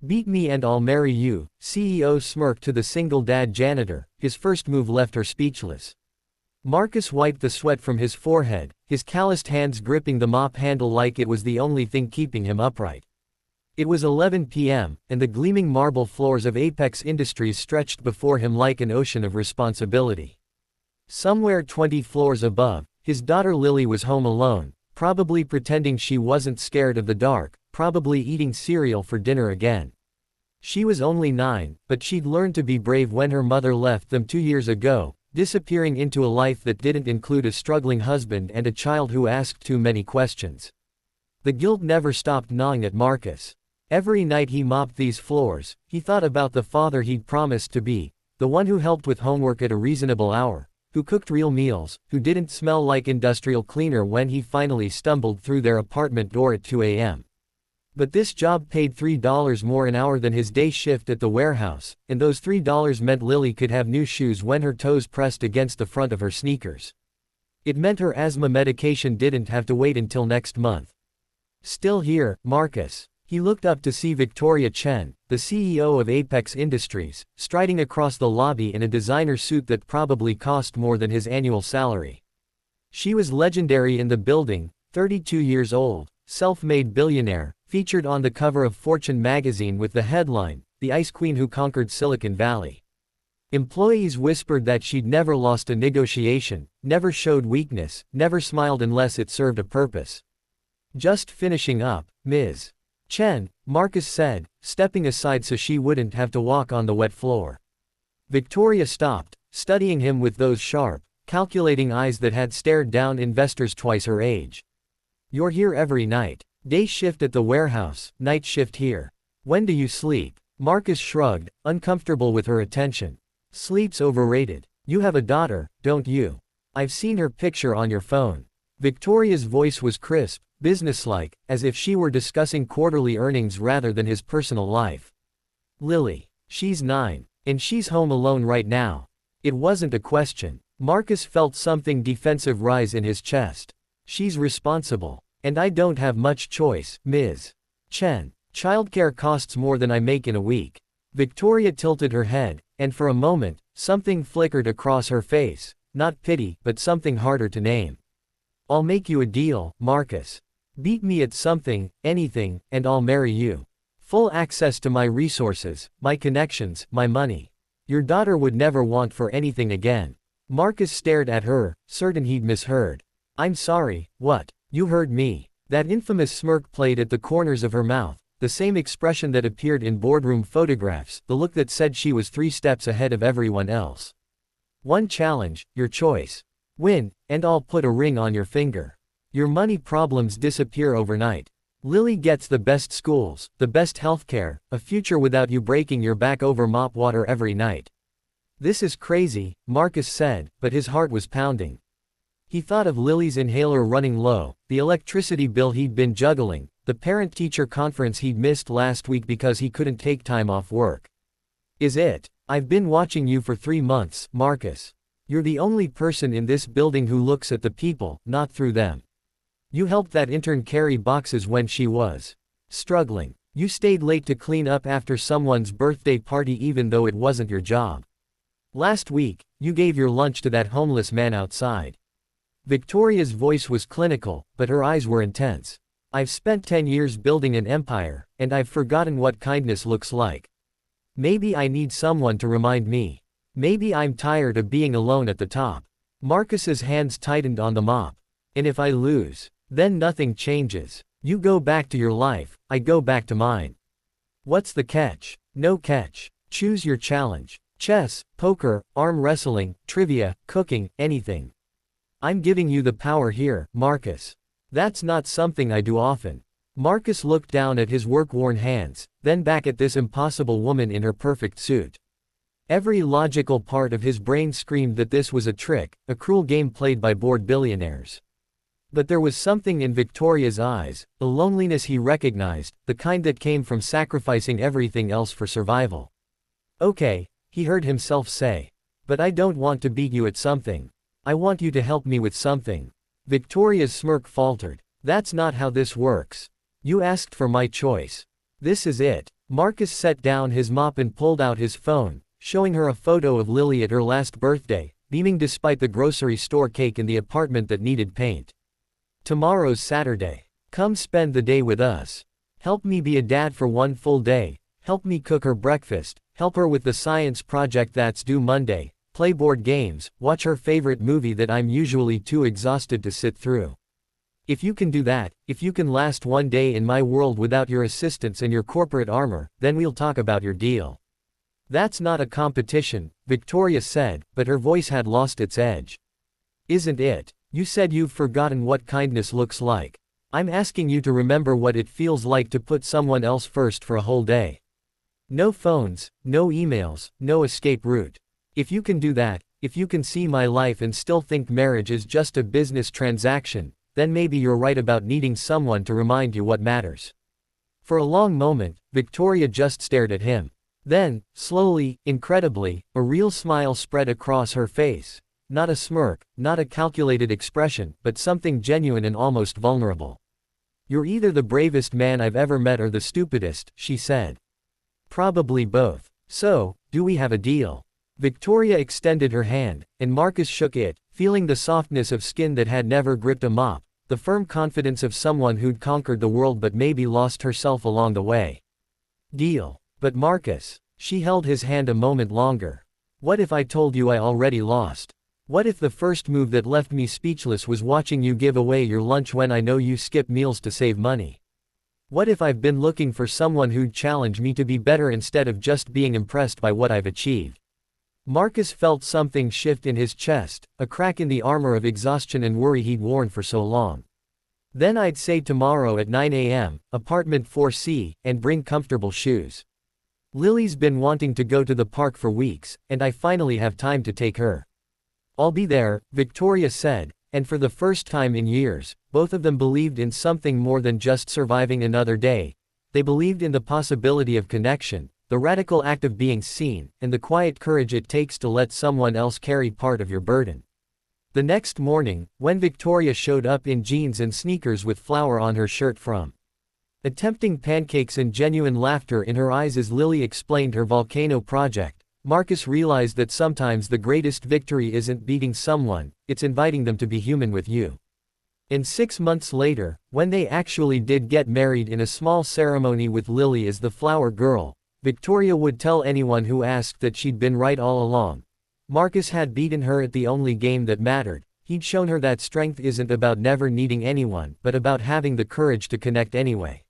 Beat me and I'll marry you, CEO smirked to the single dad janitor. His first move left her speechless. Marcus wiped the sweat from his forehead, his calloused hands gripping the mop handle like it was the only thing keeping him upright. It was 11 p.m., and the gleaming marble floors of Apex Industries stretched before him like an ocean of responsibility. Somewhere 20 floors above, his daughter Lily was home alone, probably pretending she wasn't scared of the dark, probably eating cereal for dinner again. She was only 9, but she'd learned to be brave when her mother left them 2 years ago, disappearing into a life that didn't include a struggling husband and a child who asked too many questions. The guilt never stopped gnawing at Marcus. Every night he mopped these floors, he thought about the father he'd promised to be, the one who helped with homework at a reasonable hour, who cooked real meals, who didn't smell like industrial cleaner when he finally stumbled through their apartment door at 2 a.m. But this job paid $3 more an hour than his day shift at the warehouse, and those $3 meant Lily could have new shoes when her toes pressed against the front of her sneakers. It meant her asthma medication didn't have to wait until next month. Still here, Marcus. He looked up to see Victoria Chen, the CEO of Apex Industries, striding across the lobby in a designer suit that probably cost more than his annual salary. She was legendary in the building, 32 years old, self-made billionaire, featured on the cover of Fortune magazine with the headline, "The Ice Queen Who Conquered Silicon Valley." Employees whispered that she'd never lost a negotiation, never showed weakness, never smiled unless it served a purpose. "Just finishing up, Ms. Chen," Marcus said, stepping aside so she wouldn't have to walk on the wet floor. Victoria stopped, studying him with those sharp, calculating eyes that had stared down investors twice her age. "You're here every night. Day shift at the warehouse, night shift here. When do you sleep?" Marcus shrugged, uncomfortable with her attention. "Sleep's overrated. You have a daughter, don't you? I've seen her picture on your phone." Victoria's voice was crisp, businesslike, as if she were discussing quarterly earnings rather than his personal life. "Lily. She's 9. And she's home alone right now." It wasn't a question. Marcus felt something defensive rise in his chest. "She's responsible. And I don't have much choice, Ms. Chen. Childcare costs more than I make in a week." Victoria tilted her head, and for a moment, something flickered across her face, not pity, but something harder to name. "I'll make you a deal, Marcus. Beat me at something, anything, and I'll marry you. Full access to my resources, my connections, my money. Your daughter would never want for anything again." Marcus stared at her, certain he'd misheard. "I'm sorry, what? You heard me." That infamous smirk played at the corners of her mouth, the same expression that appeared in boardroom photographs, the look that said she was 3 steps ahead of everyone else. "One challenge, your choice. Win, and I'll put a ring on your finger. Your money problems disappear overnight. Lily gets the best schools, the best healthcare, a future without you breaking your back over mop water every night." "This is crazy," Marcus said, but his heart was pounding. He thought of Lily's inhaler running low, the electricity bill he'd been juggling, the parent-teacher conference he'd missed last week because he couldn't take time off work. "Is it? I've been watching you for 3 months, Marcus. You're the only person in this building who looks at the people, not through them. You helped that intern carry boxes when she was struggling. You stayed late to clean up after someone's birthday party even though it wasn't your job. Last week, you gave your lunch to that homeless man outside." Victoria's voice was clinical, but her eyes were intense. "I've spent 10 years building an empire, and I've forgotten what kindness looks like. Maybe I need someone to remind me. Maybe I'm tired of being alone at the top." Marcus's hands tightened on the mop. "And if I lose, then nothing changes. You go back to your life, I go back to mine. What's the catch?" "No catch. Choose your challenge. Chess, poker, arm wrestling, trivia, cooking, anything. I'm giving you the power here, Marcus. That's not something I do often." Marcus looked down at his work-worn hands, then back at this impossible woman in her perfect suit. Every logical part of his brain screamed that this was a trick, a cruel game played by bored billionaires. But there was something in Victoria's eyes, a loneliness he recognized, the kind that came from sacrificing everything else for survival. "Okay," he heard himself say. "But I don't want to beat you at something. I want you to help me with something." Victoria's smirk faltered. "That's not how this works. You asked for my choice. This is it." Marcus set down his mop and pulled out his phone, showing her a photo of Lily at her last birthday, beaming despite the grocery store cake in the apartment that needed paint. Tomorrow's Saturday. Come spend the day with us. Help me be a dad for one full day, help me cook her breakfast, help her with the science project that's due Monday, play board games, watch her favorite movie that I'm usually too exhausted to sit through. If you can do that, if you can last one day in my world without your assistance and your corporate armor, then we'll talk about your deal. That's not a competition, Victoria said, but her voice had lost its edge. Isn't it? You said you've forgotten what kindness looks like. I'm asking you to remember what it feels like to put someone else first for a whole day. No phones, no emails, no escape route. If you can do that, if you can see my life and still think marriage is just a business transaction, then maybe you're right about needing someone to remind you what matters. For a long moment, Victoria just stared at him. Then, slowly, incredibly, a real smile spread across her face. Not a smirk, not a calculated expression, but something genuine and almost vulnerable. You're either the bravest man I've ever met or the stupidest, she said. Probably both. So, do we have a deal? Victoria extended her hand, and Marcus shook it, feeling the softness of skin that had never gripped a mop, the firm confidence of someone who'd conquered the world but maybe lost herself along the way. Deal. But Marcus. She held his hand a moment longer. What if I told you I already lost? What if the first move that left me speechless was watching you give away your lunch when I know you skip meals to save money? What if I've been looking for someone who'd challenge me to be better instead of just being impressed by what I've achieved? Marcus felt something shift in his chest, a crack in the armor of exhaustion and worry he'd worn for so long. Then I'd say tomorrow at 9 a.m., apartment 4C, and bring comfortable shoes. Lily's been wanting to go to the park for weeks, and I finally have time to take her. I'll be there, Victoria said, and for the first time in years, both of them believed in something more than just surviving another day. They believed in the possibility of connection, the radical act of being seen, and the quiet courage it takes to let someone else carry part of your burden. The next morning, when Victoria showed up in jeans and sneakers with flour on her shirt from attempting pancakes and genuine laughter in her eyes as Lily explained her volcano project, Marcus realized that sometimes the greatest victory isn't beating someone, it's inviting them to be human with you. And 6 months later, when they actually did get married in a small ceremony with Lily as the flower girl, Victoria would tell anyone who asked that she'd been right all along. Marcus had beaten her at the only game that mattered. He'd shown her that strength isn't about never needing anyone, but about having the courage to connect anyway.